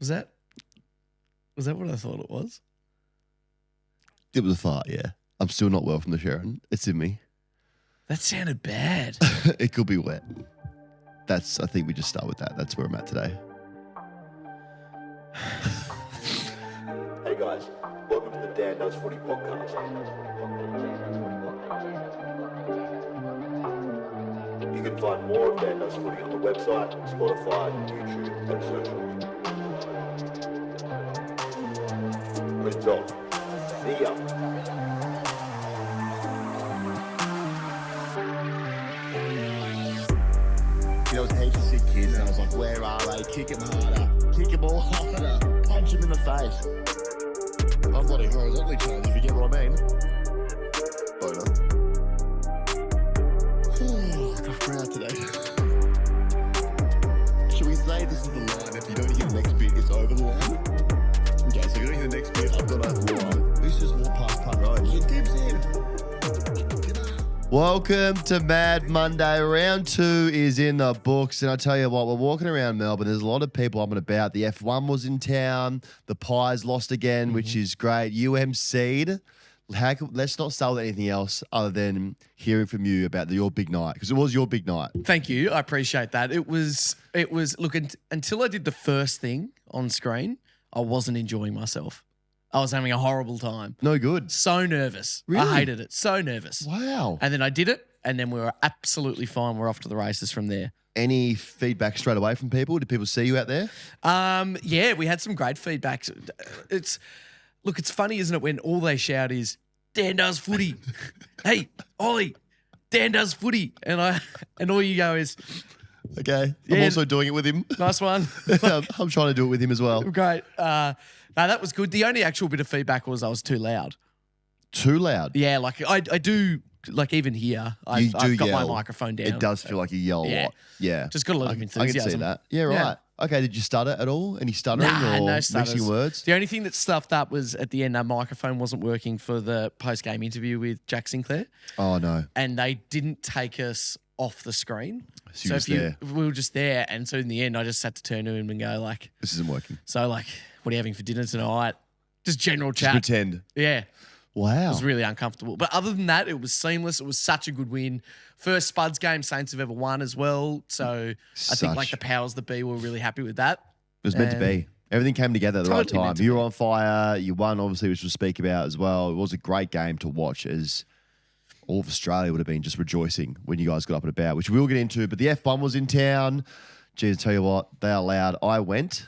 Was that what I thought it was? It was a fart, yeah. I'm still not well from the Sherrin. It's in me. That sounded bad. It could be wet. I think we just start with that. That's where I'm at today. Hey guys, welcome to the Dan Does Footy podcast. You can find more of Dan Does Footy on the website, Spotify, YouTube, and social media. Lids Off. See ya. There was heaps of sick kids, and I was like, where are they? Kick him harder. Kick him all harder. Punch him in the face. I'm bloody horizontally challenged, if you get what I mean. Boner. Tough crowd today. Should we say this is the line? If you don't hear the next bit, it's over the line? Okay, so if you don't hear the next bit, I've got to walk. Who's just walk past Punt Road? He dips in. Welcome to Mad Monday. Round 2 is in the books. And I tell you what, we're walking around Melbourne. There's a lot of people up and about. The F1 was in town. The Pies lost again, which is great. UMC'd. Let's not start with anything else other than hearing from you about your big night, because it was your big night. Thank you. I appreciate that. It was look, until I did the first thing on screen, I wasn't enjoying myself. I was having a horrible time. No good. So nervous. Really? I hated it. So nervous. Wow. And then I did it, and then we were absolutely fine. We're off to the races from there. Any feedback straight away from people? Did people see you out there? Yeah, we had some great feedback. It's funny, isn't it, when all they shout is, Dan Does Footy. Hey, Ollie, Dan Does Footy. And all you go is, Okay. Yeah. I'm also doing it with him. nice one. I'm trying to do it with him as well. Great. No, that was good. The only actual bit of feedback was I was too loud. Too loud? Yeah, like I do, like even here, I've got my yell. microphone down. It does feel like you yell a Yeah. lot. Yeah. Just got a lot of I can enthusiasm. see that. Yeah, right. Yeah. Okay, did you stutter at all? Any stuttering or no stutters. mixing words? The only thing that stuffed up was at the end, our microphone wasn't working for the post-game interview with Jack Sinclair. Oh, no. And they didn't take us off the screen. So you were we were just there. And so in the end, I just had to turn to him and go like, This isn't working. so like, what are you having for dinner tonight? Just general chat. Just pretend. Yeah. It Wow. was really uncomfortable. But other than that, it was seamless. It was such a good win. First Spuds game Saints have ever won as well. So I think like the powers that be were really happy with that. It was meant to be. Everything came together at the Totally right meant time. to You be. were on fire. You won, obviously, which we'll speak about as well. It was a great game to watch, as all of Australia would have been just rejoicing when you guys got up and about, which we'll get into. But the F1 was in town. Geez, I tell you what, they are loud. I went.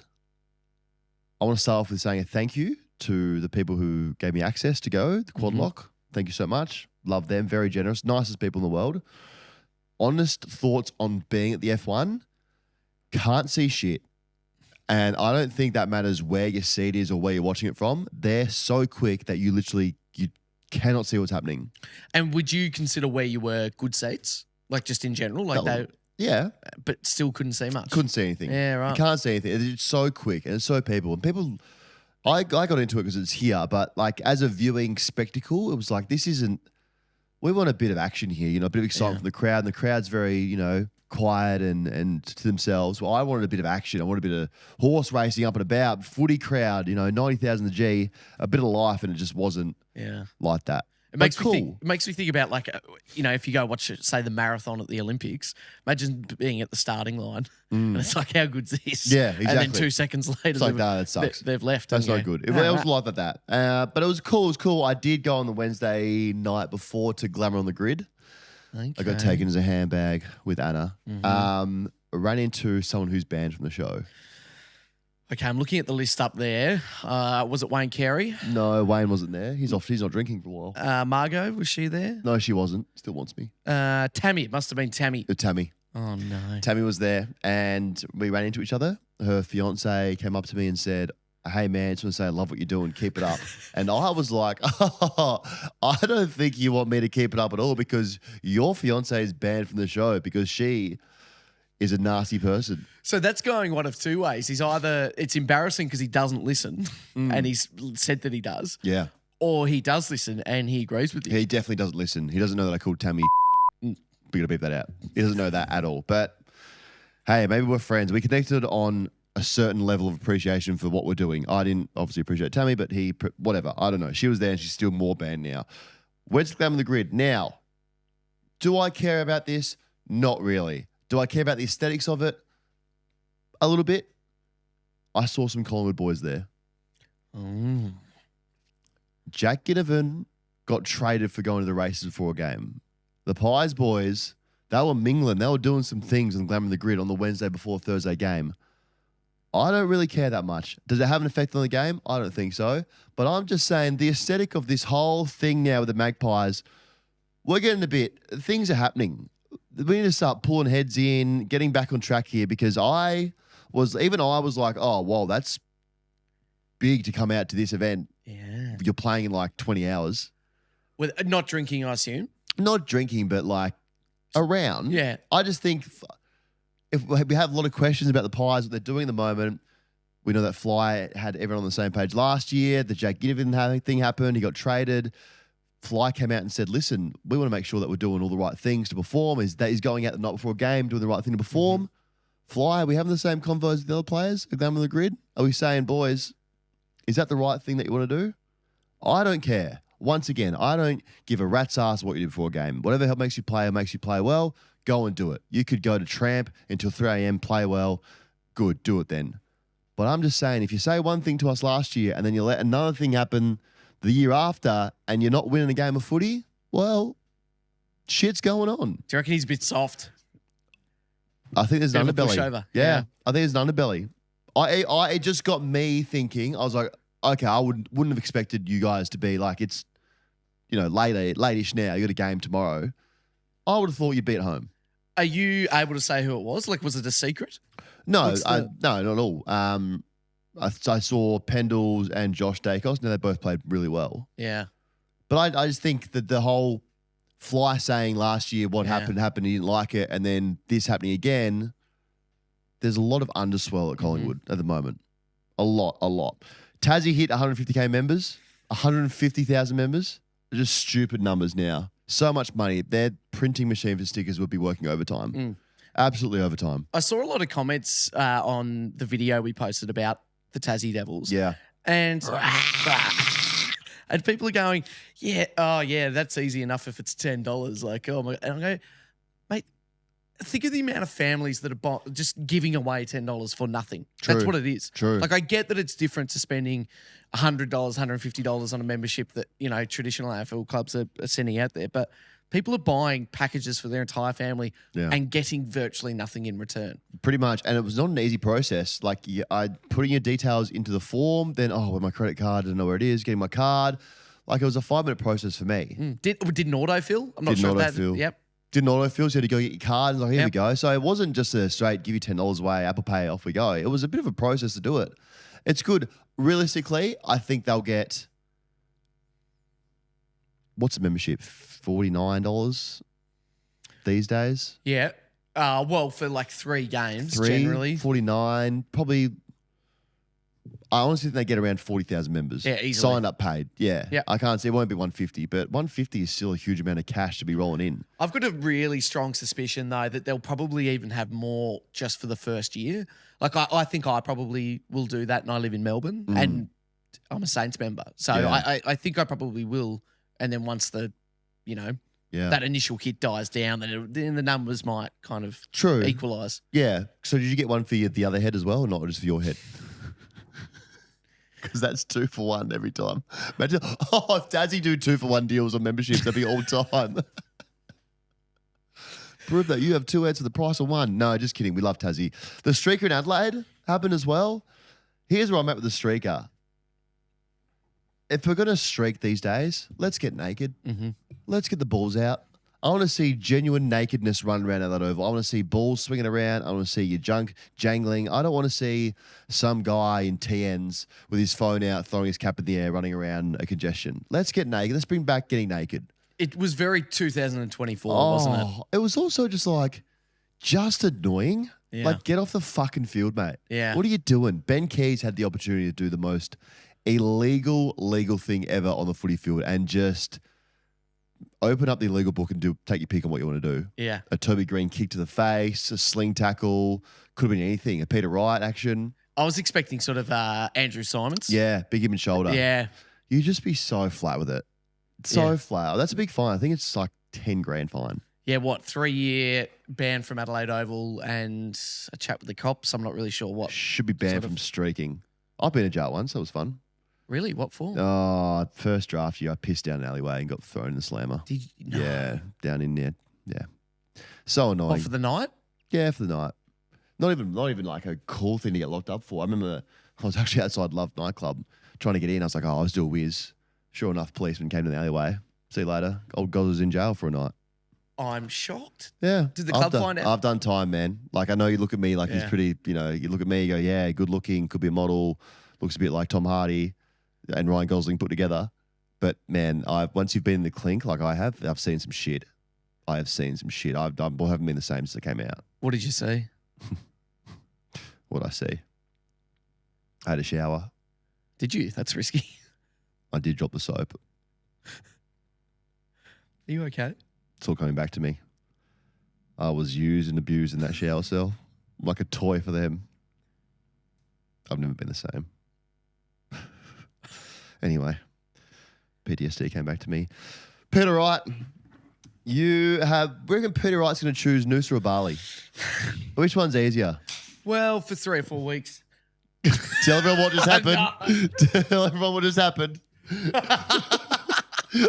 I want to start off with saying a thank you to the people who gave me access to go, the Quad Lock. Thank you so much. Love them. Very generous. Nicest people in the world. Honest thoughts on being at the F1. Can't see shit. And I don't think that matters where your seat is or where you're watching it from. They're so quick that you cannot see what's happening. And would you consider where you were good seats? Like just in general? Like Yeah. but still couldn't see much? Couldn't see anything. Yeah, right. You can't see anything. It's so quick and it's so people. And people, I got into it because it's here, but like as a viewing spectacle, it was like, we want a bit of action here, a bit of excitement from the crowd. And the crowd's very, quiet and to themselves. Well, I wanted a bit of action. I wanted a bit of horse racing up and about, footy crowd, 90,000 the G, a bit of life, and it just wasn't like that. It makes me think about like, if you go watch, say, the marathon at the Olympics, imagine being at the starting line and it's like, how good's this? Yeah, exactly. And then 2 seconds later, It's like, that sucks. They've left. That's and not you good. go, It was like that. But it was cool. It was cool. I did go on the Wednesday night before to Glamour on the Grid. Okay. I got taken as a handbag with Anna. I ran into someone who's banned from the show. Okay, I'm looking at the list up there. Was it Wayne Carey? No, Wayne wasn't there. He's off. He's not drinking for a while. Margot, was she there? No, she wasn't. Still wants me. Tammy, it must have been Tammy. Tammy. Oh, no. Tammy was there and we ran into each other. Her fiance came up to me and said, hey, man, just want to say I love what you're doing. Keep it up. And I was like, I don't think you want me to keep it up at all because your fiance is banned from the show because she is a nasty person. So that's going one of two ways. He's either, it's embarrassing because he doesn't listen and he's said that he does. Yeah. Or he does listen and he agrees with you. He definitely doesn't listen. He doesn't know that I called Tammy. We got to beep that out. He doesn't know that at all. But hey, maybe we're friends. We connected on a certain level of appreciation for what we're doing. I didn't obviously appreciate Tammy, but whatever. I don't know. She was there and she's still more banned now. Where's the Glam on the Grid? Now, do I care about this? Not really. Do I care about the aesthetics of it? A little bit. I saw some Collingwood boys there. Jack Ginnivan got traded for going to the races before a game. The Pies boys, they were mingling. They were doing some things on Glam on the Grid on the Wednesday before Thursday game. I don't really care that much. Does it have an effect on the game? I don't think so. But I'm just saying the aesthetic of this whole thing now with the Magpies, we're getting a bit, things are happening. We need to start pulling heads in, getting back on track here because I was like, oh, well, that's big to come out to this event. Yeah. You're playing in like 20 hours. With not drinking, I assume? Not drinking, but like around. Yeah. I just think if we have a lot of questions about the Pies, what they're doing at the moment. We know that Fly had everyone on the same page last year. The Jack Ginnivan thing happened. He got traded. Fly came out and said, listen, we want to make sure that we're doing all the right things to perform. He's going out the night before a game, doing the right thing to perform. Fly, are we having the same convos with the other players at Glam on the Grid? Are we saying, boys, is that the right thing that you want to do? I don't care. Once again, I don't give a rat's ass what you do before a game. Whatever makes you play well, go and do it. You could go to tramp until 3 a.m., play well. Good, do it then. But I'm just saying, if you say one thing to us last year and then you let another thing happen the year after and you're not winning a game of footy, well, shit's going on. Do you reckon he's a bit soft? I think there's an Bit of a underbelly. pushover. Yeah, I think there's an underbelly. It just got me thinking. I was like, okay, I wouldn't have expected you guys to be like, it's, late-ish now. You got a game tomorrow. I would have thought you'd be at home. Are you able to say who it was? Like, was it a secret? No, no, not at all. I saw Pendles and Josh Dacos. Now they both played really well. Yeah. But I just think that the whole Fly saying last year what happened, he didn't like it, and then this happening again, there's a lot of underswell at Collingwood at the moment. A lot. Tassie hit 150K members, 150,000 members. They're just stupid numbers now. So much money. Their printing machine for stickers would be working overtime. Absolutely overtime. I saw a lot of comments on the video we posted about the Tassie Devils. Yeah. And and people are going, that's easy enough if it's $10. Like, oh my, and I go, mate, think of the amount of families that are just giving away $10 for nothing. True. That's what it is. True. Like, I get that it's different to spending $100, $150 on a membership that, traditional AFL clubs are sending out there, but people are buying packages for their entire family and getting virtually nothing in return. Pretty much. And it was not an easy process. Like, I putting your details into the form, then, with my credit card, I don't know where it is, getting my card. Like, it was a 5-minute process for me. Didn't autofill? I'm not sure if that. Yep. Didn't autofill, so you had to go get your card. And I was like, here we go. So it wasn't just a straight, give you $10 away, Apple Pay, off we go. It was a bit of a process to do it. It's good. Realistically, I think they'll get, what's the membership? $49 these days? Yeah. Well, for like 3 games, generally. 49, probably. I honestly think they get around 40,000 members. Yeah, easily. Signed up, paid. Yeah. Yep. I can't see. It won't be 150, but 150 is still a huge amount of cash to be rolling in. I've got a really strong suspicion, though, that they'll probably even have more just for the first year. Like, I think I probably will do that, and I live in Melbourne, and I'm a Saints member. So I think I probably will. And then once the, that initial hit dies down, then the numbers might kind of equalise. Yeah. So did you get one for the other head as well, or not just for your head? Because that's 2 for 1 every time. Imagine, if Tassie do 2 for 1 deals on memberships, that'd be all time. Prove that you have 2 heads for the price of 1. No, just kidding. We love Tassie. The streaker in Adelaide happened as well. Here's where I'm at with the streaker. If we're going to streak these days, let's get naked. Let's get the balls out. I want to see genuine nakedness run around that oval. I want to see balls swinging around. I want to see your junk jangling. I don't want to see some guy in TNs with his phone out, throwing his cap in the air, running around a congestion. Let's get naked. Let's bring back getting naked. It was very 2024, wasn't it? It was also just annoying. Yeah. Like, get off the fucking field, mate. Yeah. What are you doing? Ben Keys had the opportunity to do the most illegal thing ever on the footy field and just open up the illegal book and take your pick on what you want to do. Yeah. A Toby Green kick to the face, a sling tackle, could have been anything. A Peter Wright action. I was expecting sort of Andrew Simons. Yeah, big him and shoulder. Yeah. You just be so flat with it. So flat. That's a big fine. I think it's like 10 grand fine. Yeah, what, 3-year ban from Adelaide Oval and a chat with the cops? I'm not really sure what. Should be banned from streaking. I've been in jail once. That was fun. Really? What for? Oh, first draft year, I pissed down an alleyway and got thrown in the slammer. Did you? No. Yeah, down in there. Yeah. So annoying. What, for the night? Yeah, for the night. Not even like a cool thing to get locked up for. I remember I was actually outside Love nightclub trying to get in. I was like, let's do a whiz. Sure enough, policeman came to the alleyway. See you later. Old God was in jail for a night. I'm shocked. Yeah. Did the club find out? I've done time, man. Like, I know you look at me like he's pretty, you look at me, you go, yeah, good looking, could be a model, looks a bit like Tom Hardy and Ryan Gosling put together. But, man, once you've been in the clink like I have, I've seen some shit. I have seen some shit. I haven't been the same since it came out. What did you see? What'd I see? I had a shower. Did you? That's risky. I did drop the soap. Are you okay? It's all coming back to me. I was used and abused in that shower cell like a toy for them. I've never been the same. Anyway, PTSD came back to me. Peter Wright, we reckon Peter Wright's going to choose Noosa or Bali? Which one's easier? Well, for 3 or 4 weeks. Tell everyone what just happened. Tell everyone what just happened.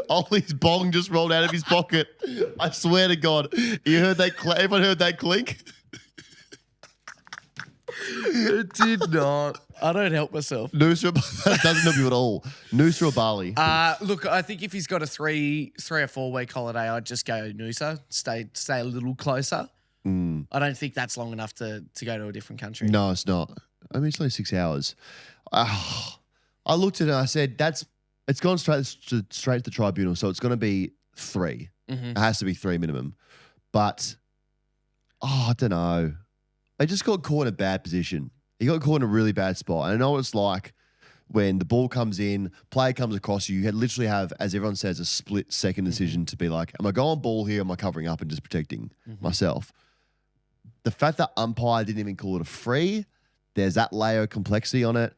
Ollie's bong just rolled out of his pocket. I swear to God. You heard that? Everyone heard that clink? It did not. I don't help myself. Noosa, that doesn't help you at all. Noosa or Bali? Look, I think if he's got a 3 or 4 week holiday, I'd just go Noosa. Stay a little closer. I don't think that's long enough to go to a different country. No, it's not. I mean, it's only 6 hours. I looked at it and I said, it's gone straight to the tribunal, so it's going to be 3. Mm-hmm. It has to be 3 minimum. But, I don't know. I just got caught in a bad position. He got caught in a really bad spot. And I know what it's like when the ball comes in, play comes across you. You literally have, as everyone says, a split-second decision to be like, am I going ball here or am I covering up and just protecting myself? The fact that umpire didn't even call it a free, there's that layer of complexity on it.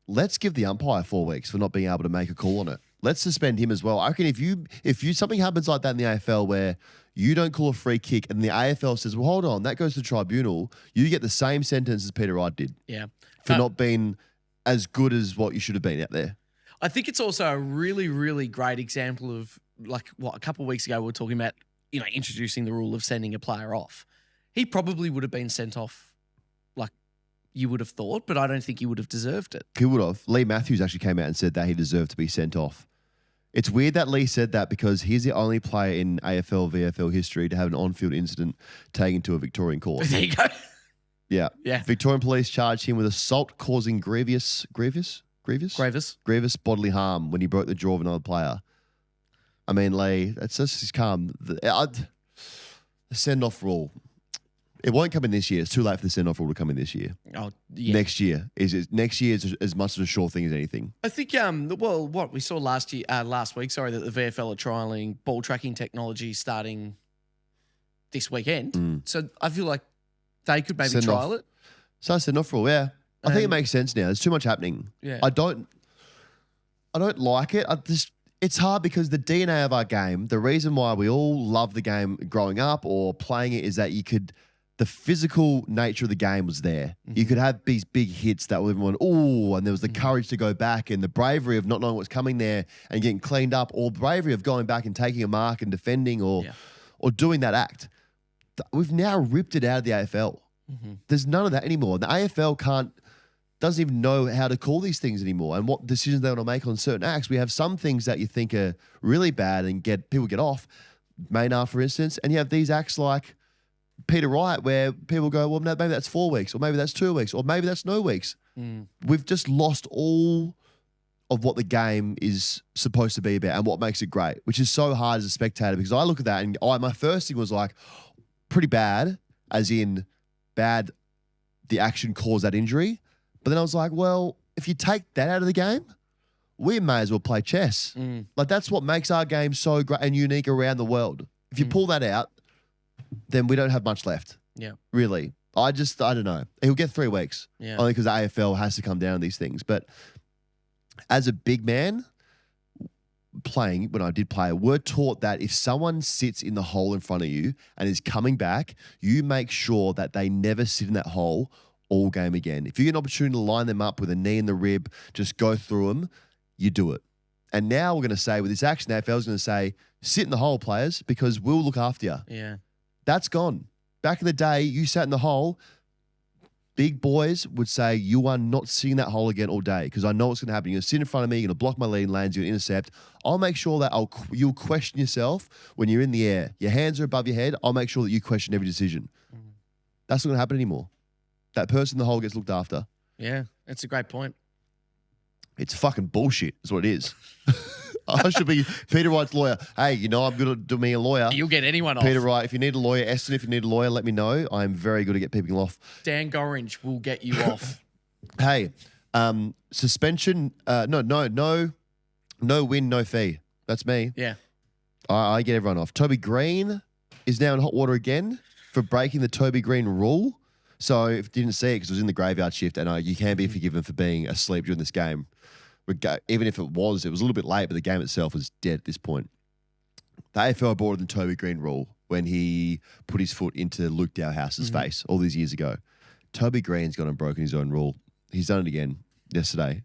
Let's give the umpire 4 weeks for not being able to make a call on it. Let's suspend him as well. I reckon if you something happens like that in the AFL where you don't call a free kick and the AFL says, well, hold on, that goes to tribunal, you get the same sentence as Peter Wright did. Yeah. For not being as good as what you should have been out there. I think it's also a really, really great example of like what a couple of weeks ago we were talking about, introducing the rule of sending a player off. He probably would have been sent off like you would have thought, but I don't think he would have deserved it. He would have. Lee Matthews actually came out and said that he deserved to be sent off. It's weird that Lee said that because he's the only player in AFL, VFL history to have an on-field incident taken to a Victorian court. There you go. Yeah. Yeah. Victorian police charged him with assault causing grievous bodily harm when he broke the jaw of another player. I mean, Lee, it's just calm. The send-off rule. It won't come in this year. It's too late for the send-off rule to come in this year. Oh, yeah. Next year is as much of a sure thing as anything. I think, what we saw last week, that the VFL are trialling ball tracking technology starting this weekend. So I feel like they could maybe trial it. So send-off rule, yeah. I think it makes sense now. There's too much happening. Yeah. I don't like it. It's hard because the DNA of our game, the reason why we all love the game growing up or playing it is that the physical nature of the game was there. You could have these big hits that everyone, and there was the courage to go back and the bravery of not knowing what's coming there and getting cleaned up, or bravery of going back and taking a mark and defending or doing that act. We've now ripped it out of the AFL. There's none of that anymore. The AFL doesn't even know how to call these things anymore and what decisions they want to make on certain acts. We have some things that you think are really bad and people get off, Maynard, for instance, and you have these acts like Peter Wright where people go, well, maybe that's 4 weeks or maybe that's 2 weeks or maybe that's no weeks. We've just lost all of what the game is supposed to be about and what makes it great, which is so hard as a spectator because I look at that and my first thing was like pretty bad, as in bad the action caused that injury. But then I was like, well, if you take that out of the game, we may as well play chess. Like that's what makes our game so great and unique around the world. If you pull that out, then we don't have much left. Yeah. Really. I don't know. He'll get 3 weeks. Yeah. Only because the AFL has to come down on these things. But as a big man playing, when I did play, we're taught that if someone sits in the hole in front of you and is coming back, you make sure that they never sit in that hole all game again. If you get an opportunity to line them up with a knee in the rib, just go through them, you do it. And now we're going to say, with this action, the AFL is going to say, sit in the hole, players, because we'll look after you. Yeah. That's gone. Back in the day, you sat in the hole. Big boys would say, you are not sitting in that hole again all day because I know what's going to happen. You're going to sit in front of me, you're going to block my lead lanes, you're going to intercept. I'll make sure that you'll question yourself when you're in the air. Your hands are above your head. I'll make sure that you question every decision. That's not going to happen anymore. That person in the hole gets looked after. Yeah, that's a great point. It's fucking bullshit is what it is. I should be Peter Wright's lawyer. Hey, you know I'm good at being a lawyer. You'll get anyone off. Peter Wright, if you need a lawyer, Eston, if you need a lawyer, let me know. I'm very good at getting people off. Dan Gorringe will get you off. Hey, suspension, no win, no fee. That's me. Yeah. I get everyone off. Toby Green is now in hot water again for breaking the Toby Green rule. So if you didn't see it, because it was in the graveyard shift, and you can be forgiven for being asleep during this game. Even if it was a little bit late, but the game itself was dead at this point. The AFL brought in the Toby Green rule when he put his foot into Luke Dowhouse's face all these years ago. Toby Green's gone and broken his own rule. He's done it again yesterday.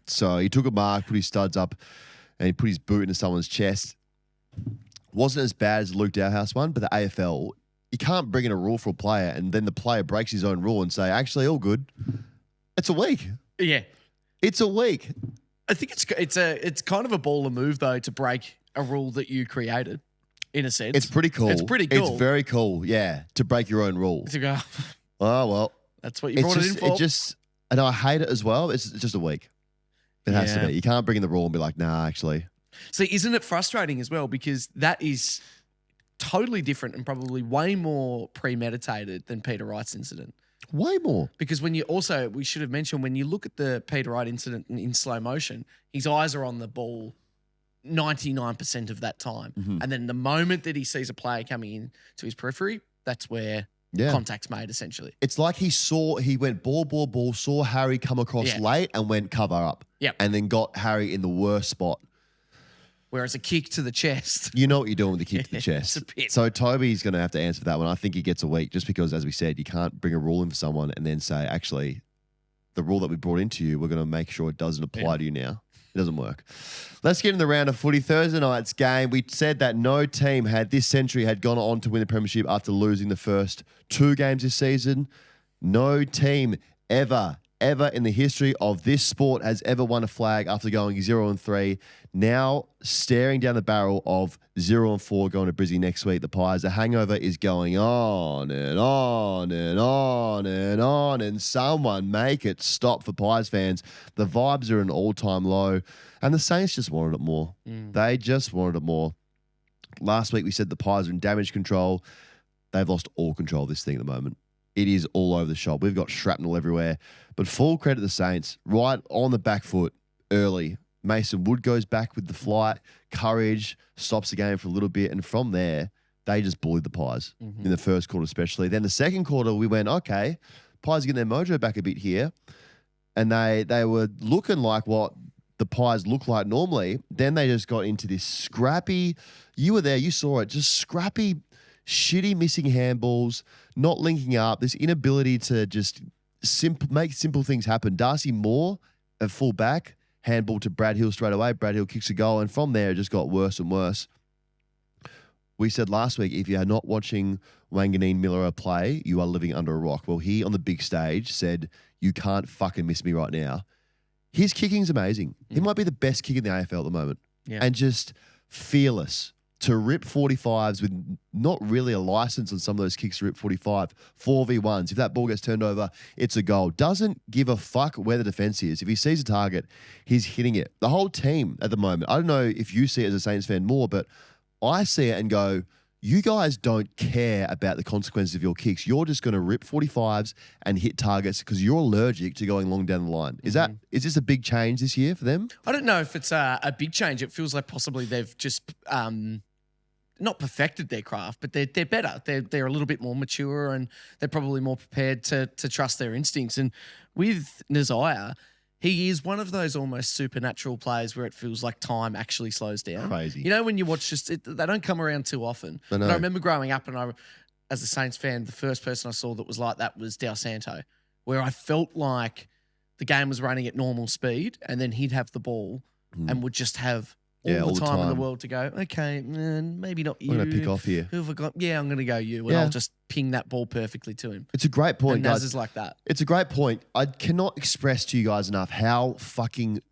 So he took a mark, put his studs up, and he put his boot into someone's chest. Wasn't as bad as the Luke Dowhouse one, but the AFL, you can't bring in a rule for a player and then the player breaks his own rule and say, actually, all good. It's a week. Yeah. It's a week. I think it's kind of a baller move though to break a rule that you created, in a sense. It's pretty cool. It's pretty cool. It's very cool, yeah, to break your own rule. To go, Oh, well. that's what you brought it in for. And I hate it as well. It's just a week. It has to Yeah. be. You can't bring in the rule and be like, nah, actually. See, isn't it frustrating as well? Because that is totally different and probably way more premeditated than Peter Wright's incident. Way more. Because we should have mentioned, when you look at the Peter Wright incident in slow motion, his eyes are on the ball 99% of that time. And then the moment that he sees a player coming in to his periphery, that's where contact's made, essentially. It's like he went ball, saw Harry come across late and went cover up. Yep. And then got Harry in the worst spot. Whereas a kick to the chest. You know what you're doing with the kick to the chest. It's a bit. So Toby's going to have to answer for that one. I think he gets a week just because, as we said, you can't bring a rule in for someone and then say, actually, the rule that we brought into you, we're going to make sure it doesn't apply to you now. It doesn't work. Let's get in the round of footy. Thursday night's game. We said that no team this century had gone on to win the premiership after losing the first 2 games this season. No team ever in the history of this sport has ever won a flag after going 0-3. Now staring down the barrel of 0-4 going to Brizzy next week. The Pies. The hangover is going on and on and on and on. And someone make it stop for Pies fans. The vibes are an all-time low. And the Saints just wanted it more. They just wanted it more. Last week we said the Pies are in damage control. They've lost all control of this thing at the moment. It is all over the shop. We've got shrapnel everywhere. But full credit to the Saints. Right on the back foot early. Mason Wood goes back with the flight. Courage stops the game for a little bit. And from there, they just bullied the Pies in the first quarter especially. Then the second quarter, we went, okay, Pies are getting their mojo back a bit here. And they were looking like what the Pies look like normally. Then they just got into this scrappy, you were there, you saw it, just scrappy, shitty missing handballs, not linking up, this inability to just make simple things happen. Darcy Moore at full back, handball to Brad Hill straight away. Brad Hill kicks a goal, and from there it just got worse and worse. We said last week, if you are not watching Wanganeen Miller play, you are living under a rock. Well, he on the big stage said, you can't fucking miss me right now. His kicking's amazing. He might be the best kicker in the AFL at the moment. Yeah. And just fearless. To rip 45s with not really a license on some of those kicks to rip 45, 4v1s. If that ball gets turned over, it's a goal. Doesn't give a fuck where the defense is. If he sees a target, he's hitting it. The whole team at the moment, I don't know if you see it as a Saints fan more, but I see it and go, you guys don't care about the consequences of your kicks. You're just going to rip 45s and hit targets because you're allergic to going long down the line. Is this a big change this year for them? I don't know if it's a big change. It feels like possibly they've just not perfected their craft, but they're better. They're a little bit more mature and they're probably more prepared to trust their instincts. And with Nazire, he is one of those almost supernatural players where it feels like time actually slows down. Crazy. You know, when you watch they don't come around too often. I know. But I remember growing up and as a Saints fan, the first person I saw that was like that was Del Santo, where I felt like the game was running at normal speed and then he'd have the ball and would just have all the time in the world to go, okay, maybe not you. I'm going to pick off here. Who have I got? Yeah, I'm going to go you. And Yeah. I'll just ping that ball perfectly to him. It's a great point, And guys. Naz is like that. It's a great point. I cannot express to you guys enough how fucking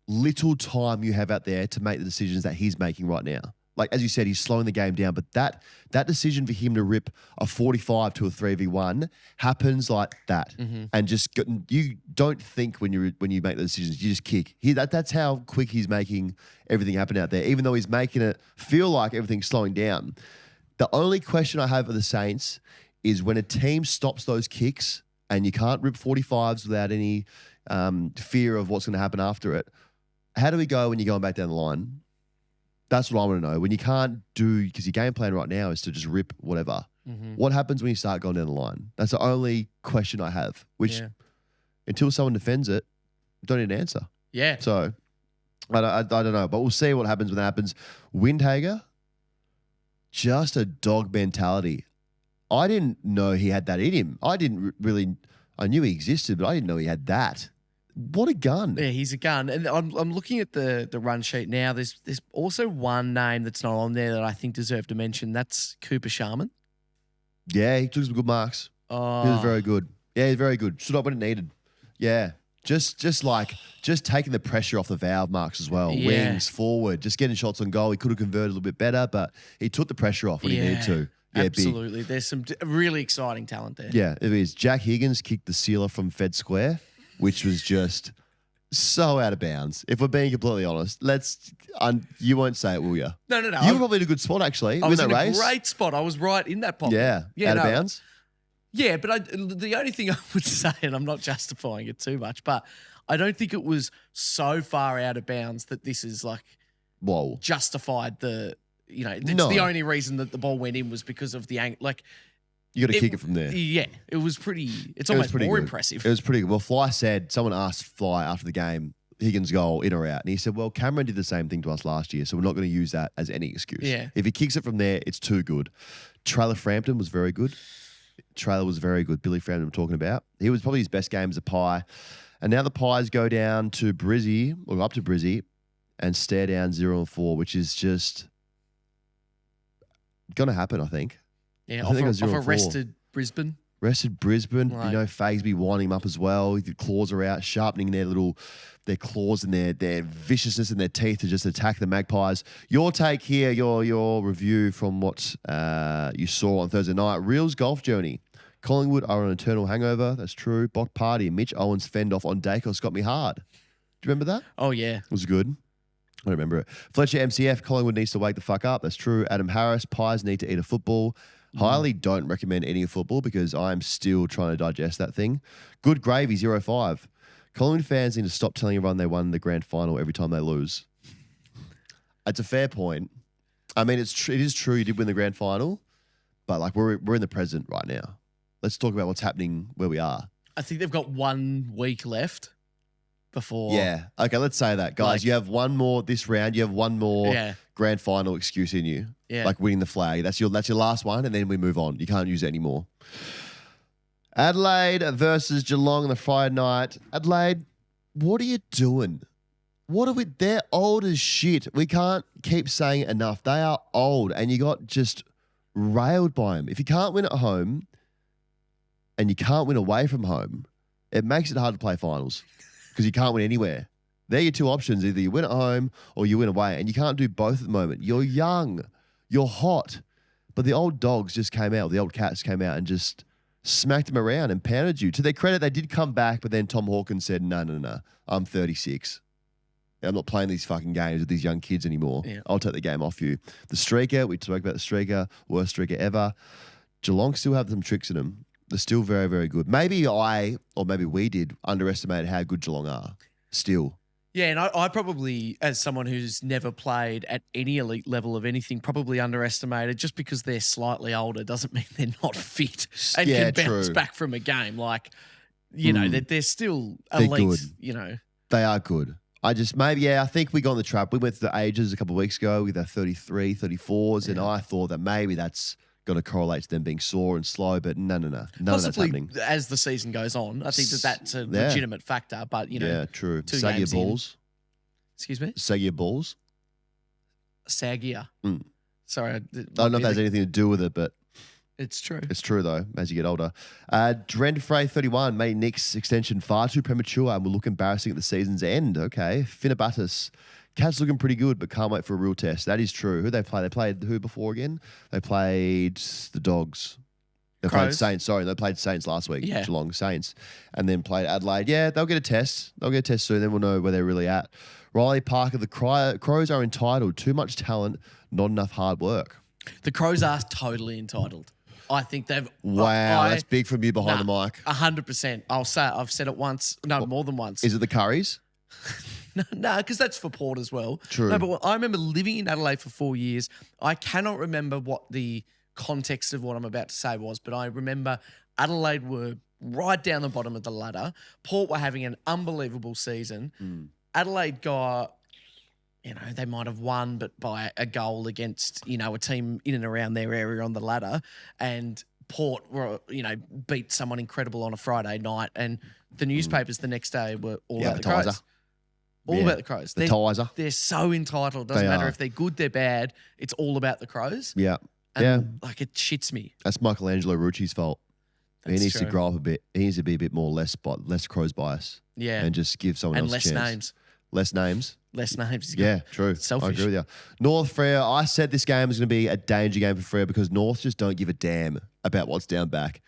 little time you have out there to make the decisions that he's making right now. Like, as you said, he's slowing the game down, but that decision for him to rip a 45 to a 3v1 happens like that. And just you don't think when you make the decisions, you just kick. That's how quick he's making everything happen out there, even though he's making it feel like everything's slowing down. The only question I have of the Saints is when a team stops those kicks and you can't rip 45s without any fear of what's going to happen after it, how do we go when you're going back down the line? That's what I want to know. When you can't do, because your game plan right now is to just rip whatever. What happens when you start going down the line? That's the only question I have, which until someone defends it, don't need an answer. Yeah. So I don't know, but we'll see what happens when that happens. Windhager, just a dog mentality. I didn't know he had that in him. I knew he existed, but I didn't know he had that. What a gun. Yeah, he's a gun. And I'm looking at the run sheet now. There's also one name that's not on there that I think deserved to mention. That's Cooper Sharman. Yeah, he took some good marks. Oh. He was very good. Yeah, he's very good. Stood up when it needed. Yeah. Just taking the pressure off the valve marks as well. Yeah. Wings, forward, just getting shots on goal. He could have converted a little bit better, but he took the pressure off when he needed to. Yeah, absolutely. Big. There's some really exciting talent there. Yeah, it is. Jack Higgins kicked the sealer from Fed Square, which was just so out of bounds. If we're being completely honest, you won't say it, will you? No. You were probably in a good spot, actually. I was in race. a great spot. I was right in that pocket. Yeah, out of bounds. Yeah, but the only thing I would say, and I'm not justifying it too much, but I don't think it was so far out of bounds that this is like justified it's the only reason that the ball went in was because of the angle. Like, you got to kick it from there. Yeah, it was pretty. It's almost more impressive. It was pretty good. Well, Fly said, someone asked Fly after the game, Higgins' goal, in or out, and he said, "Well, Cameron did the same thing to us last year, so we're not going to use that as any excuse. Yeah. If he kicks it from there, it's too good." Trailer Frampton was very good. Billy Frampton I'm talking about. He was probably his best game as a Pie. And now the Pies go down to Brizzy, or up to Brizzy, and stare down 0-4, which is just going to happen, I think. Yeah, I think it was off 0-4. arrested Brisbane. Rested Brisbane. Right. Fagsby winding him up as well. The claws are out, sharpening their claws and their viciousness in their teeth to just attack the Magpies. Your take here, your review from what you saw on Thursday night. Reels golf journey. Collingwood are on an eternal hangover. That's true. Bok party. Mitch Owens fend off on Dacos got me hard. Do you remember that? Oh, yeah. It was good. I don't remember it. Fletcher MCF. Collingwood needs to wake the fuck up. That's true. Adam Harris. Pies need to eat a football. Highly don't recommend eating a football because I'm still trying to digest that thing. Good gravy, 0-5. Collingwood fans need to stop telling everyone they won the grand final every time they lose. It's a fair point. I mean, it is true you did win the grand final, but like we're in the present right now. Let's talk about what's happening where we are. I think they've got 1 week left before. Yeah. Okay, let's say that. Guys, you have one more this round. You have one more grand final excuse in you. Yeah. Like winning the flag. That's your last one, and then we move on. You can't use it anymore. Adelaide versus Geelong on the Friday night. Adelaide, what are you doing? They're old as shit. We can't keep saying it enough. They are old, and you got just railed by them. If you can't win at home and you can't win away from home, it makes it hard to play finals because you can't win anywhere. They're your two options. Either you win at home or you win away, and you can't do both at the moment. You're young. You're hot. But the old dogs just came out, the old cats came out and just smacked them around and pounded you. To their credit, they did come back, but then Tom Hawkins said, no, I'm 36. I'm not playing these fucking games with these young kids anymore. Yeah. I'll take the game off you. The streaker, we spoke about the streaker, worst streaker ever. Geelong still have some tricks in them. They're still very, very good. Maybe we did underestimate how good Geelong are. Still. Yeah, and I probably, as someone who's never played at any elite level of anything, probably underestimated just because they're slightly older doesn't mean they're not fit and Yeah, can bounce true. back from a game. Like, you know, they're still They're elite, good. you know. They are good. I think we got on the trap. We went through the ages a couple of weeks ago with our 33, 34s, and I thought that maybe that's going to correlate to them being sore and slow, but no. None of that's Possibly happening. as the season goes on. I think that's a legitimate factor, but, you know. Yeah, true. two Sag your games in. balls. Excuse me? Sag your balls. Saggier. Sorry. I don't know if that has anything to do with it, but It's true. it's true, though, as you get older. Dren Frey, 31, made Nick's extension far too premature and will look embarrassing at the season's end. Okay. Finnabatus. Cats looking pretty good, but can't wait for a real test. That is true. Who they play? They played who before again? They played the Dogs. They played Crows. Saints. Sorry, they played Saints last week. Yeah. Geelong Saints. And then played Adelaide. Yeah, they'll get a test. They'll get a test soon. Then we'll know where they're really at. Riley Parker, the Crows are entitled. Too much talent, not enough hard work. The Crows are totally entitled. I think they've. Wow, that's big from you behind the mic. 100%. I've said it once. No, more than once. Is it the Curries? No, because that's for Port as well. True. No, but I remember living in Adelaide for 4 years. I cannot remember what the context of what I'm about to say was, but I remember Adelaide were right down the bottom of the ladder. Port were having an unbelievable season. Adelaide got, they might have won, but by a goal against, a team in and around their area on the ladder. And Port were, beat someone incredible on a Friday night. And the newspapers the next day were all about the Crows. Tizer. All about the Crows. The Tizer. They're so entitled. Doesn't They matter are. if they're good, they're bad. It's all about the Crows. Yeah. And like it shits me. That's Michelangelo Rucci's fault. He That's needs to true. grow up a bit. He needs to be a bit more less Crows bias. Yeah. And just give someone And else less a chance. names. Less names. Less names. Yeah, true. Selfish. I agree with you. North Freo, I said this game was going to be a danger game for Freo because North just don't give a damn about what's down back.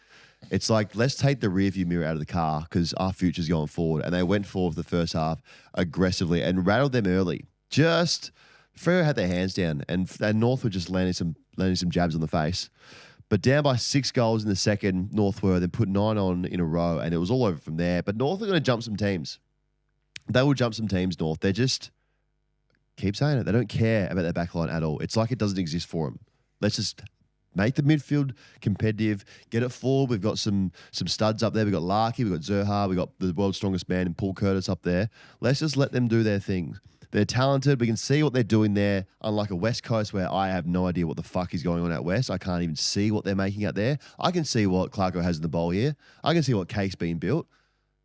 It's like, let's take the rearview mirror out of the car because our future's going forward. And they went forward for the first half aggressively and rattled them early. Freo had their hands down and North were just landing some jabs on the face. But down by 6 goals in the second, North were, then put 9 on in a row, and it was all over from there. But North are going to jump some teams. They will jump some teams, North. They just keep saying it. They don't care about their backline at all. It's like it doesn't exist for them. Let's just make the midfield competitive, get it forward. We've got some studs up there. We've got Larky, we've got Zerha, we've got the world's strongest man in Paul Curtis up there. Let's just let them do their things. They're talented. We can see what they're doing there, unlike a West Coast where I have no idea what the fuck is going on out West. I can't even see what they're making out there. I can see what Clarko has in the bowl here. I can see what cake's being built.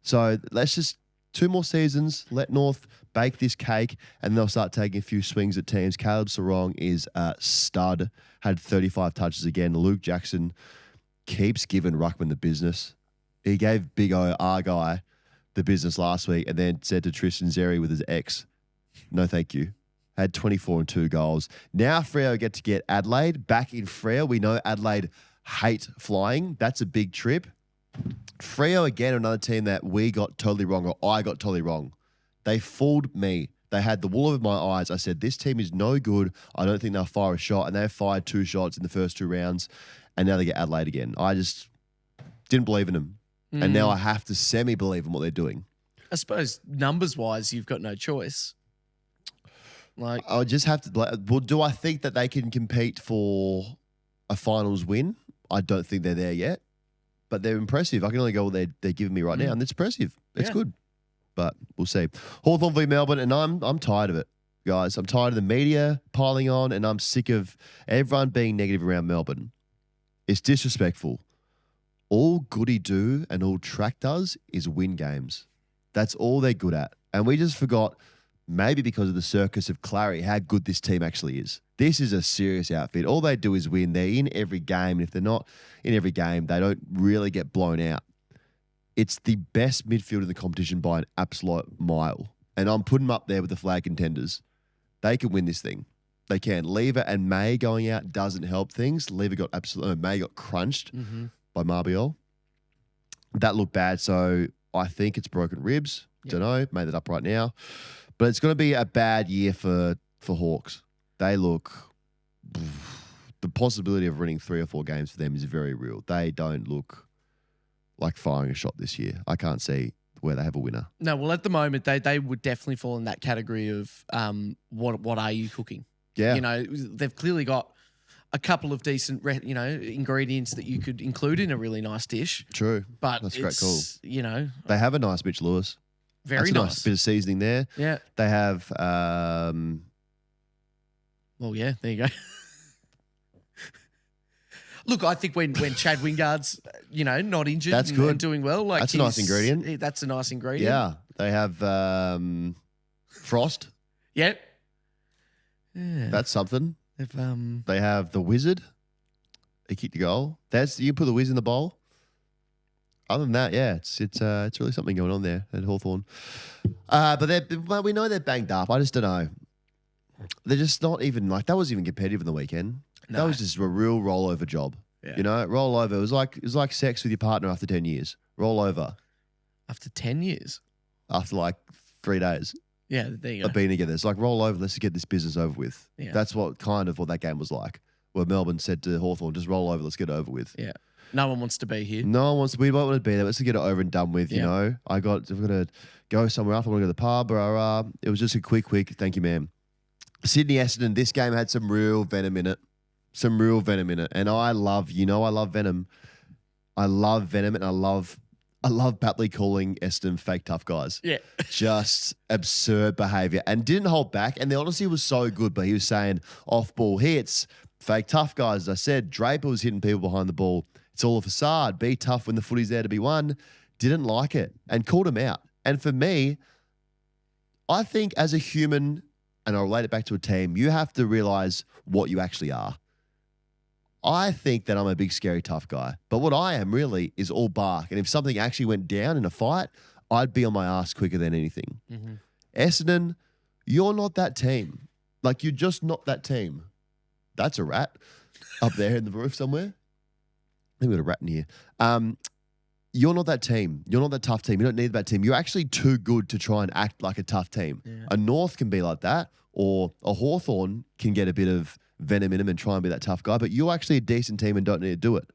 So let's just 2 more seasons, let North bake this cake, and they'll start taking a few swings at teams. Caleb Sarong is a stud, had 35 touches again. Luke Jackson keeps giving Ruckman the business. He gave Big O, our guy, the business last week and then said to Tristan Xerri with his ex, no thank you. Had 24 and 2 goals. Now Freo get to get Adelaide back in Freo. We know Adelaide hate flying. That's a big trip. Freo, again, another team that we got totally wrong, or I got totally wrong. They fooled me. They had the wool over my eyes. I said, this team is no good. I don't think they'll fire a shot. And they fired 2 shots in the first 2 rounds. And now they get Adelaide again. I just didn't believe in them. And now I have to semi-believe in what they're doing. I suppose numbers-wise, you've got no choice. Like, I just have to. Well, do I think that they can compete for a finals win? I don't think they're there yet, but they're impressive. I can only go what they're giving me right now, and it's impressive. It's good, but we'll see. Hawthorn v Melbourne, and I'm tired of it, guys. I'm tired of the media piling on, and I'm sick of everyone being negative around Melbourne. It's disrespectful. All Goody do and all Track does is win games. That's all they're good at, and we just forgot. Maybe because of the circus of Clary, how good this team actually is. This is a serious outfit. All they do is win. They're in every game. And if they're not in every game, they don't really get blown out. It's the best midfield in the competition by an absolute mile. And I'm putting them up there with the flag contenders. They can win this thing. They can. Lever and May going out doesn't help things. May got crunched by Marbiol. That looked bad. So I think it's broken ribs. Don't know. Made that up right now. But it's going to be a bad year for Hawks. They look... The possibility of winning 3 or 4 games for them is very real. They don't look like firing a shot this year. I can't see where they have a winner. No, well, at the moment, they would definitely fall in that category of what are you cooking? Yeah. You know, they've clearly got a couple of decent, ingredients that you could include in a really nice dish. True. But That's great call. You know, They have a nice Mitch Lewis. very That's a nice. bit of seasoning there. Yeah. They have Well, yeah, there you go. Look, I think when Chad Wingard's, not injured That's and, good. and doing well, like That's a nice ingredient. That's a nice ingredient. yeah. They have Frost. Yeah. Yeah. That's something. They've, They have the Wizard. He kicked the goal. You put the Wiz in the bowl. Other than that, yeah, it's really something going on there at Hawthorn. But we know they're banged up. I just don't know. They're just not even like that. Was even competitive in the weekend. No. That was just a real rollover job. Yeah. You know, rollover. It was like sex with your partner after 10 years. Roll over after 10 years. after like 3 days Yeah, there you go. of being together. It's like roll over. Let's just get this business over with. Yeah. That's what that game was like. Where Melbourne said to Hawthorn, just roll over. Let's get it over with. Yeah. No one wants to be here. No one wants to. We don't want to be there. Let's get it over and done with. You Yeah. know, I've got to go somewhere else. I want to go to the pub. It was just a quick. Thank you, ma'am. Sydney Essendon. This game had some real venom in it. And I love venom. I love venom, and I love Batley calling Essendon fake tough guys. Yeah. Just absurd behaviour, and didn't hold back. And the honesty was so good. But he was saying off ball hits, fake tough guys. As I said, Draper was hitting people behind the ball. It's all a facade. Be tough when the footy's there to be won. Didn't like it and called him out. And for me, I think as a human, and I'll relate it back to a team, you have to realise what you actually are. I think that I'm a big, scary, tough guy. But what I am really is all bark. And if something actually went down in a fight, I'd be on my ass quicker than anything. Mm-hmm. Essendon, you're not that team. Like, you're just not that team. That's a rat up there in the roof somewhere. I think we got a rat in here. You're not that team. You're not that tough team. You don't need that team. You're actually too good to try and act like a tough team. Yeah. A North can be like that, or a Hawthorn can get a bit of venom in him and try and be that tough guy, but you're actually a decent team and don't need to do it.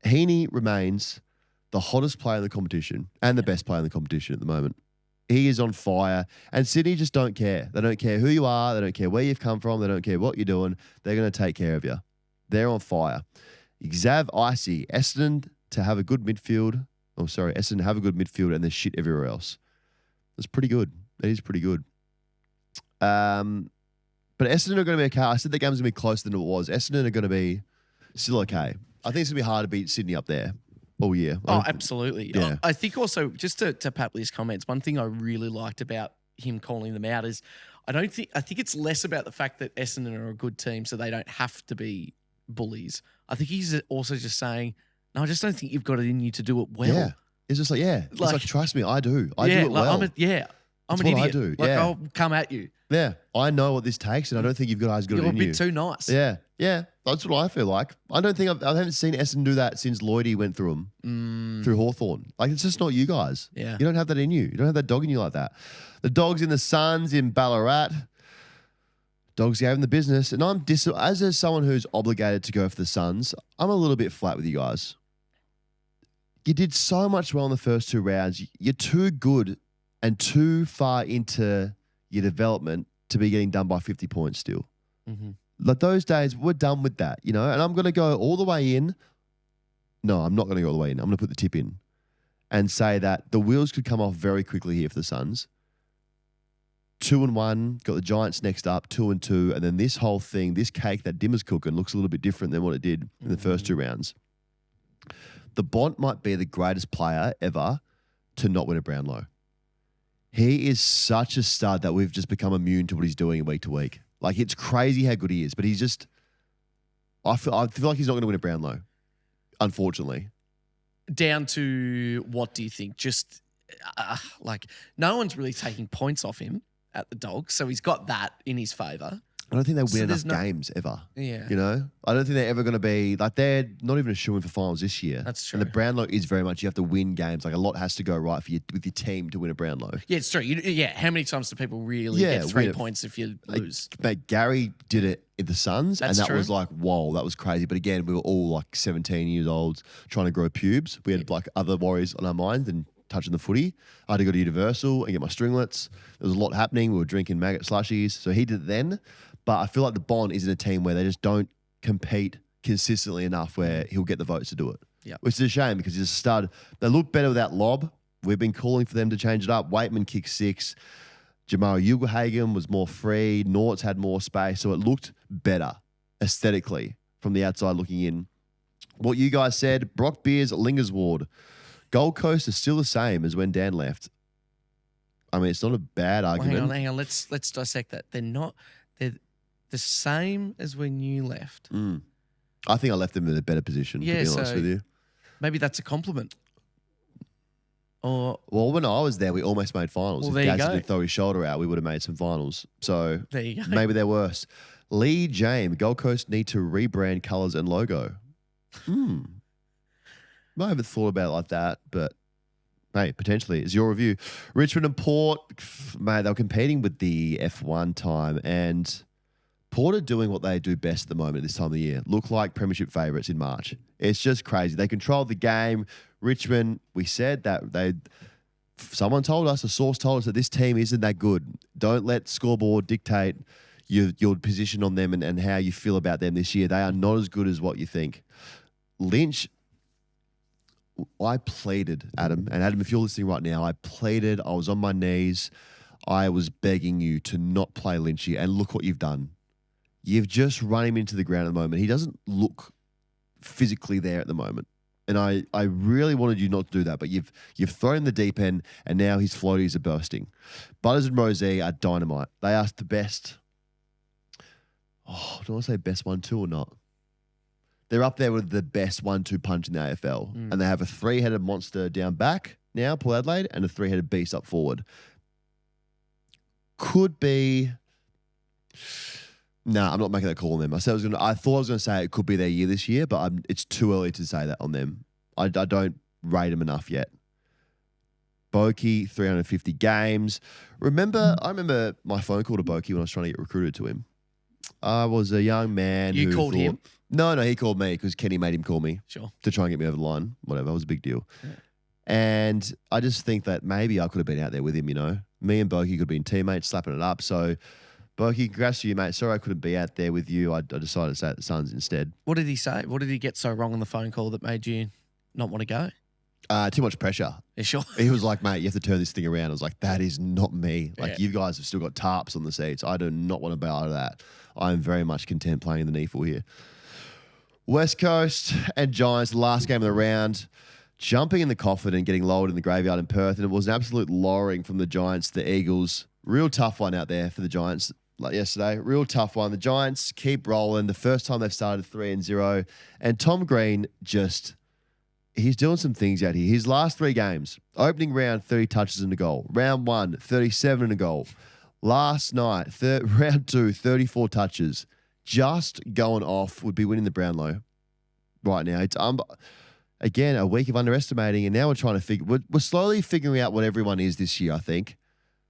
Heaney remains the hottest player in the competition and the best player in the competition at the moment. He is on fire, and Sydney just don't care. They don't care who you are. They don't care where you've come from. They don't care what you're doing. They're going to take care of you. They're on fire. Xav Icy, Essendon to have a good midfield. Oh, sorry, Essendon to have a good midfield and there's shit everywhere else. That's pretty good. That is pretty good. But Essendon are going to be okay. I said the game's going to be closer than it was. Essendon are going to be still okay. I think it's going to be hard to beat Sydney up there all year. Oh, absolutely. Yeah. I think also, just to Papley's comments, one thing I really liked about him calling them out is I think it's less about the fact that Essendon are a good team so they don't have to be bullies. I think he's also just saying, no, I just don't think you've got it in you to do it well. Yeah. It's just like, it's like, trust me, I do. I do it well. I'm an That's idiot. what I do. Like, Yeah. I'll come at you. Yeah. I know what this takes, and I don't think you've got as good You're it a in bit you. too nice. Yeah. Yeah. That's what I feel like. I don't think I haven't seen Essendon do that since Lloydie went through them, through Hawthorn. Like, it's just not you guys. Yeah. You don't have that in you. You don't have that dog in you like that. The Dogs in the Suns in Ballarat. Dogs gave them the business. And as someone who's obligated to go for the Suns, I'm a little bit flat with you guys. You did so much well in the first two rounds. You're too good and too far into your development to be getting done by 50 points still. Mm-hmm. Like, those days, we're done with that, you know? And I'm going to go all the way in. No, I'm not going to go all the way in. I'm going to put the tip in and say that the wheels could come off very quickly here for the Suns. 2-1, got the Giants next up, 2-2, and then this whole thing, this cake that Dimmer's cooking looks a little bit different than what it did in the first two rounds. The Bont might be the greatest player ever to not win a Brownlow. He is such a stud that we've just become immune to what he's doing week to week. Like, it's crazy how good he is, but he's just, I feel like he's not going to win a Brownlow, unfortunately. Down to what do you think? Just like, no one's really taking points off him at the Dogs, so he's got that in his favour. I don't think they win there's enough games ever. Yeah. You know? I don't think they're ever going to be, like, they're not even a shoo-in for finals this year. That's true. And the Brownlow is very much, you have to win games. Like, a lot has to go right for you with your team to win a Brownlow. Yeah, it's true. How many times do people really get 3 points if you lose? Mate, Gary did it in the Suns, That's and that true. was like, whoa, that was crazy. But again, we were all like 17 years old trying to grow pubes. We had like other worries on our minds than touching the footy. I had to go to Universal and get my stringlets. There was a lot happening. We were drinking maggot slushies. So he did it then. But I feel like the Bond is in a team where they just don't compete consistently enough where he'll get the votes to do it. Yep. Which is a shame because he's a stud. They look better without Lob. We've been calling for them to change it up. Waitman kicked 6. Jamal Ugelhagen was more free. Nort's had more space. So it looked better aesthetically from the outside looking in. What you guys said, Brock Beers, Lingersward. Gold Coast is still the same as when Dan left. I mean, it's not a bad argument. Hang on. Let's dissect that. They're the same as when you left. I think I left them in a better position, to be honest with you. Maybe that's a compliment. Or Well, when I was there, we almost made finals. Well, if there you Gaz go. didn't throw his shoulder out, we would have made some finals. So there you go. maybe they're worse. Lee James, Gold Coast need to rebrand colours and logo. I haven't thought about it like that, but hey, potentially. It's your review. Richmond and Port, mate, they were competing with the F1 time, and Port are doing what they do best at the moment at this time of the year. Look like premiership favourites in March. It's just crazy. They controlled the game. Richmond, we said that someone told us, a source told us that this team isn't that good. Don't let scoreboard dictate your position on them and how you feel about them this year. They are not as good as what you think. Lynch, I pleaded, Adam, and Adam, if you're listening right now, I pleaded, I was on my knees, I was begging you to not play Lynchy, and look what you've done. You've just run him into the ground at the moment. He doesn't look physically there at the moment. And I really wanted you not to do that, but you've thrown him the deep end, and now his floaties are bursting. Butters and Rosé are dynamite. They are the best. Oh, do I want to say best 1-2 or not? They're up there with the best 1-2 punch in the AFL. And they have a 3-headed monster down back now, Paul Adelaide, and a 3-headed beast up forward. Could be... Nah, I'm not making that call on them. I thought I was going to say it could be their year this year, but it's too early to say that on them. I don't rate them enough yet. Boki, 350 games. I remember my phone call to Boki when I was trying to get recruited to him. I was a young man You called him? No, he called me because Kenny made him call me. Sure. To try and get me over the line. Whatever, it was a big deal. Yeah. And I just think that maybe I could have been out there with him, you know. Me and Boki could have been teammates, slapping it up. So, Boki, congrats to you, mate. Sorry I couldn't be out there with you. I decided to stay at the Suns instead. What did he say? What did he get so wrong on the phone call that made you not want to go? Too much pressure. Yeah, sure. He was like, mate, you have to turn this thing around. I was like, that is not me. Like, Yeah. you guys have still got tarps on the seats. I do not want to bow out of that. I'm very much content playing in the knee full here. West Coast and Giants, last game of the round, jumping in the coffin and getting lowered in the graveyard in Perth. And it was an absolute lowering from the Giants to the Eagles. Real tough one out there for the Giants, like yesterday. Real tough one. The Giants keep rolling. The first time they've started 3-0. And Tom Green he's doing some things out here. His last 3 games, opening round, 30 touches and a goal. Round 1, 37 and a goal. Last night, round 2, 34 touches. Just going off, would be winning the Brownlow right now. It's again a week of underestimating, and now we're trying to figure. We're slowly figuring out what everyone is this year. I think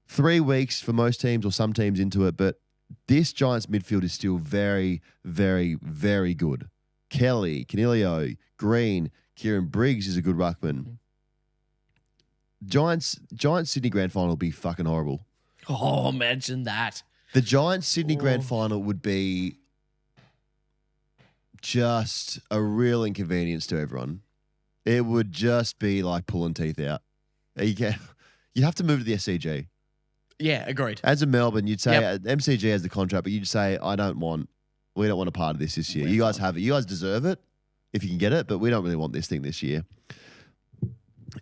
3 weeks for most teams or some teams into it, but this Giants midfield is still very, very, very good. Kelly, Canelio, Green, Kieran Briggs is a good ruckman. Giants Sydney Grand Final will be fucking horrible. Oh, imagine that. The Giants Sydney Grand Final would be just a real inconvenience to everyone. It would just be like pulling teeth out. You'd have to move to the SCG. Yeah, agreed. As a Melbourne, you'd say MCG has the contract, but you'd say, we don't want a part of this year. You guys have it. You guys deserve it if you can get it, but we don't really want this thing this year.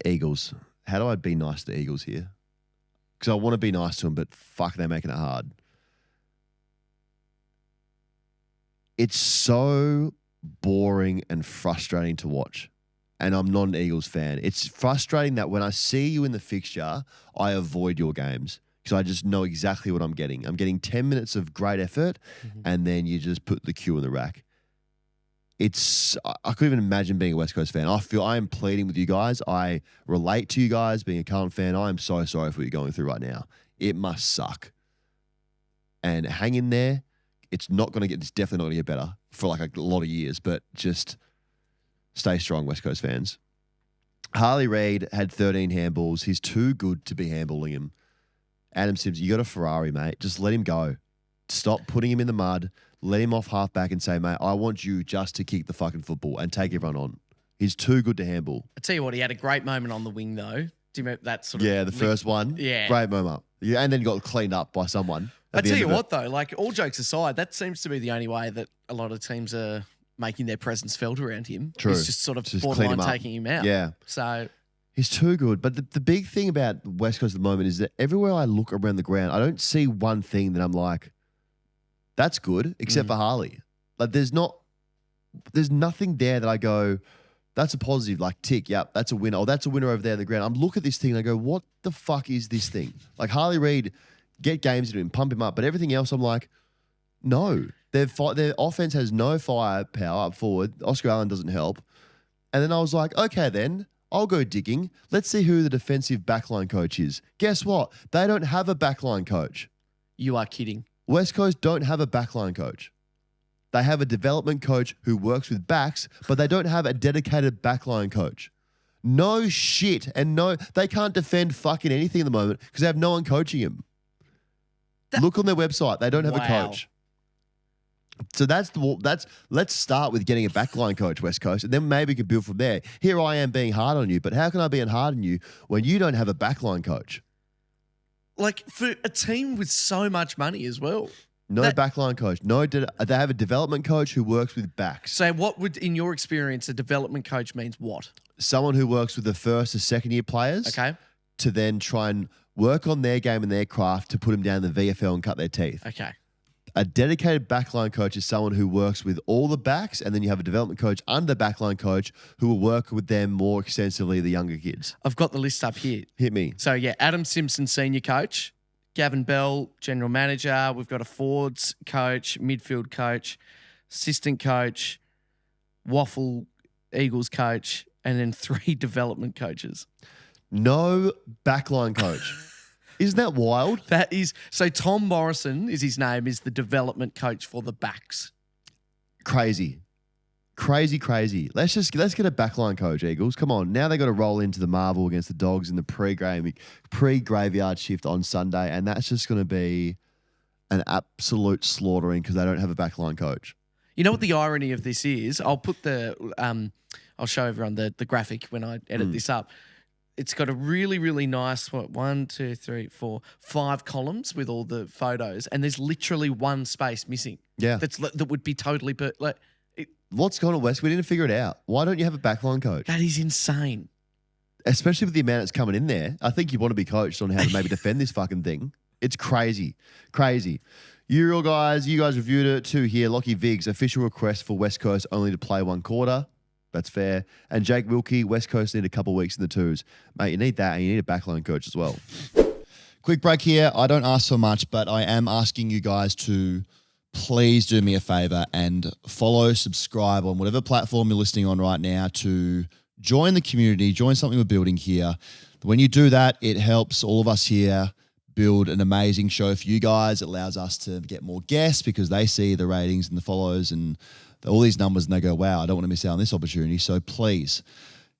Eagles. How do I be nice to the Eagles here? Because I want to be nice to them, but fuck, they're making it hard. It's so boring and frustrating to watch. And I'm not an Eagles fan. It's frustrating that when I see you in the fixture, I avoid your games because I just know exactly what I'm getting. I'm getting 10 minutes of great effort, and then you just put the cue in the rack. I couldn't even imagine being a West Coast fan. I am pleading with you guys. I relate to you guys being a Carlton fan. I am so sorry for what you're going through right now. It must suck. And hang in there. It's definitely not going to get better for like a lot of years, but just stay strong, West Coast fans. Harley Reid had 13 handballs. He's too good to be handballing him. Adam Sims, you got a Ferrari, mate. Just let him go. Stop putting him in the mud. Let him off halfback and say, mate, I want you just to kick the fucking football and take everyone on. He's too good to handball. I tell you what, he had a great moment on the wing, though. Do you remember that sort of... Yeah, the first one. Yeah. Great moment. Yeah, and then got cleaned up by someone. I tell you what, though, like all jokes aside, that seems to be the only way that a lot of teams are making their presence felt around him. True. It's just sort of Just borderline clean him up. taking him out. Yeah. So... He's too good. But the big thing about West Coast at the moment is that everywhere I look around the ground, I don't see one thing that I'm like, that's good, except for Harley. Like there's nothing there that I go, that's a positive, like tick, yep, that's a winner. Oh, that's a winner over there on the ground. I'm looking at this thing and I go, what the fuck is this thing? Like Harley Reid, get games into him, pump him up. But everything else, I'm like, no. Their offense has no firepower up forward. Oscar Allen doesn't help. And then I was like, okay then, I'll go digging. Let's see who the defensive backline coach is. Guess what? They don't have a backline coach. You are kidding. West Coast don't have a backline coach. They have a development coach who works with backs, but they don't have a dedicated backline coach. No shit. And no, they can't defend fucking anything at the moment because they have no one coaching them. Look on their website. They don't have a coach. So let's start with getting a backline coach, West Coast, and then maybe we can build from there. Here I am being hard on you, but how can I be hard on you when you don't have a backline coach? Like for a team with so much money as well. No backline coach. No, they have a development coach who works with backs. So what would, in your experience, a development coach means what? Someone who works with the first or second year players. Okay. To then try and work on their game and their craft to put them down in the VFL and cut their teeth. Okay. A dedicated backline coach is someone who works with all the backs, and then you have a development coach under the backline coach who will work with them more extensively, the younger kids. I've got the list up here. Hit me. So, yeah, Adam Simpson, senior coach. Gavin Bell, general manager. We've got a forwards coach, midfield coach, assistant coach, Waffle Eagles coach, and then 3 development coaches. No backline coach. Isn't that wild? That is, so Tom Morrison is his name, is the development coach for the backs. Crazy. Crazy. Let's get a backline coach, Eagles. Come on. Now they got to roll into the Marvel against the Dogs in the pre-graveyard shift on Sunday, and that's just going to be an absolute slaughtering because they don't have a backline coach. You know what the irony of this is? I'll put I'll show everyone the graphic when I edit this up. It's got a really, really nice, 1, 2, 3, 4, 5 columns with all the photos, and there's literally one space missing. Yeah. That would be totally, What's going on, West? We didn't figure it out. Why don't you have a backline coach? that is insane. Especially with the amount that's coming in there. I think you want to be coached on how to maybe defend this fucking thing. It's crazy. You guys reviewed it too here. Lockie Viggs, official request for West Coast only to play 1 quarter. That's fair. And Jake Wilkie, West Coast need a couple of weeks in the twos. Mate, you need that, and you need a backline coach as well. Quick break here. I don't ask for much, but I am asking you guys to please do me a favor and follow, subscribe on whatever platform you're listening on right now to join the community, join something we're building here. When you do that, it helps all of us here build an amazing show for you guys. It allows us to get more guests because they see the ratings and the follows and all these numbers and they go, wow, I don't want to miss out on this opportunity. So please,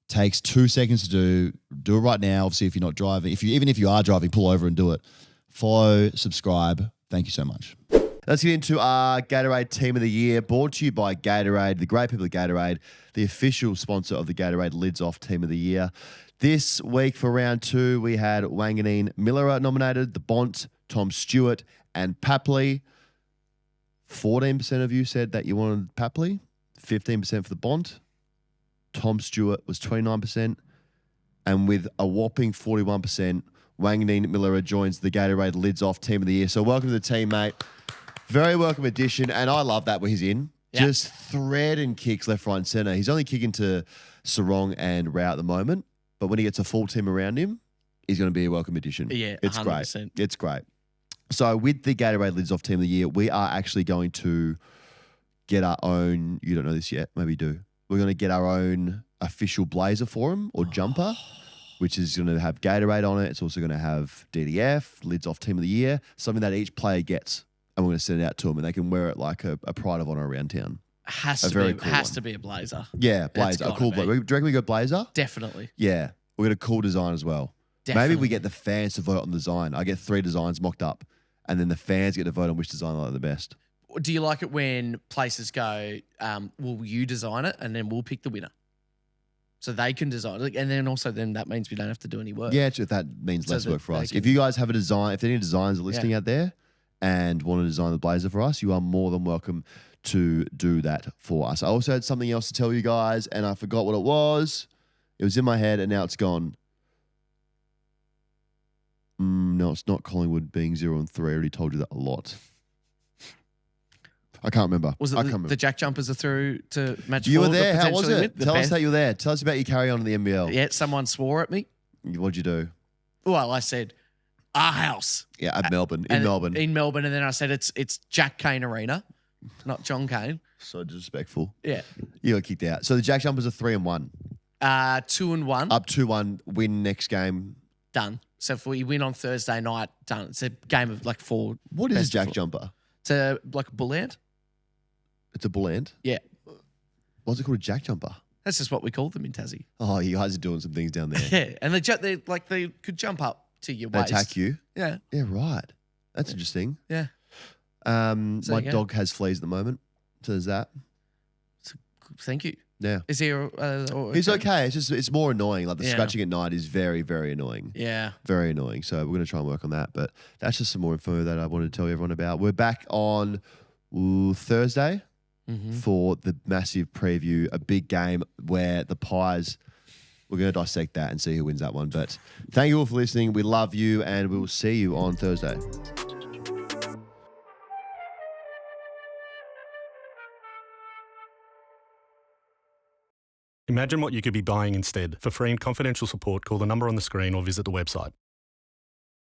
takes 2 seconds to do it right now. Obviously, if you're not driving, even if you are driving, pull over and do it. Follow, subscribe. Thank you so much. Let's get into our Gatorade Team of the Year, brought to you by Gatorade, the great people at Gatorade, the official sponsor of the Gatorade Lids Off Team of the Year. This week for round 2, we had Wanganeen Miller nominated, the Bont, Tom Stewart, and Papley. 14% of you said that you wanted Papley, 15% for the Bont. Tom Stewart was 29%. And with a whopping 41%, Wanganeen Miller joins the Gatorade Lids Off Team of the Year. So welcome to the team, mate. Very welcome addition. And I love that where he's in. Yep. Just thread and kicks left, right, and centre. He's only kicking to Sarong and Wright at the moment. But when he gets a full team around him, he's going to be a welcome addition. Yeah, it's 100%. Great. It's great. So with the Gatorade Lids Off Team of the Year, we are actually going to get our own, you don't know this yet, maybe you do. We're going to get our own official blazer for him or jumper, which is going to have Gatorade on it. It's also going to have DDF, Lids Off Team of the Year, something that each player gets. And we're going to send it out to them and they can wear it like a pride of honor around town. Has A to very be cool has one. to be a blazer. Yeah, That's blazer. A gotta cool be. blazer. Do you reckon we go blazer? Definitely. Yeah, we got a cool design as well. Maybe Definitely. we get the fans to vote on the design. I get 3 designs mocked up, and then the fans get to vote on which design I like the best. Do you like it when places go, will you design it and then we'll pick the winner? So they can design it. And then also then that means we don't have to do any work. Yeah, if that means So less that work for they us. can- If you guys have a design, if any designers are listening out there and want to design the blazer for us, you are more than welcome to do that for us. I also had something else to tell you guys, and I forgot what it was. It was in my head, and now it's gone. No, it's not Collingwood being 0-3. I already told you that a lot. I can't remember. Was I it can't the remember. Jack Jumpers are through to match You 4 were to there. How was potentially it? win? The Tell us best- that you were there. Tell us about your carry on in the NBL. Yeah, someone swore at me. What'd you do? Well, I said, our house. Yeah, at Melbourne. In And- Melbourne. In Melbourne. And then I said, it's Jack Kane Arena, not John Kane. So disrespectful. Yeah. You got kicked out. So the Jack Jumpers are 3-1. 2-1, Up 2-1. Win next game. done. So if we win on Thursday night, done. It's a game of like 4. What is a best of Jack 4. Jumper? It's a, like a bull ant. It's a bull ant. Yeah. What's it called? A Jack Jumper? That's just what we call them in Tassie. Oh, you guys are doing some things down there. Yeah. And they could jump up to your They waist. attack you. Yeah. Yeah, right. That's interesting. Yeah. My you go. dog has fleas at the moment. So there's that. Thank you. Yeah. Is he He's okay. It's more annoying. Like the Yeah. scratching at night is very, very annoying. Yeah. Very annoying. So we're going to try and work on that. But that's just some more info that I wanted to tell everyone about. We're back on Thursday for the massive preview, a big game where the Pies, we're going to dissect that and see who wins that one. But thank you all for listening. We love you, and we will see you on Thursday. Imagine what you could be buying instead. For free and confidential support, call the number on the screen or visit the website.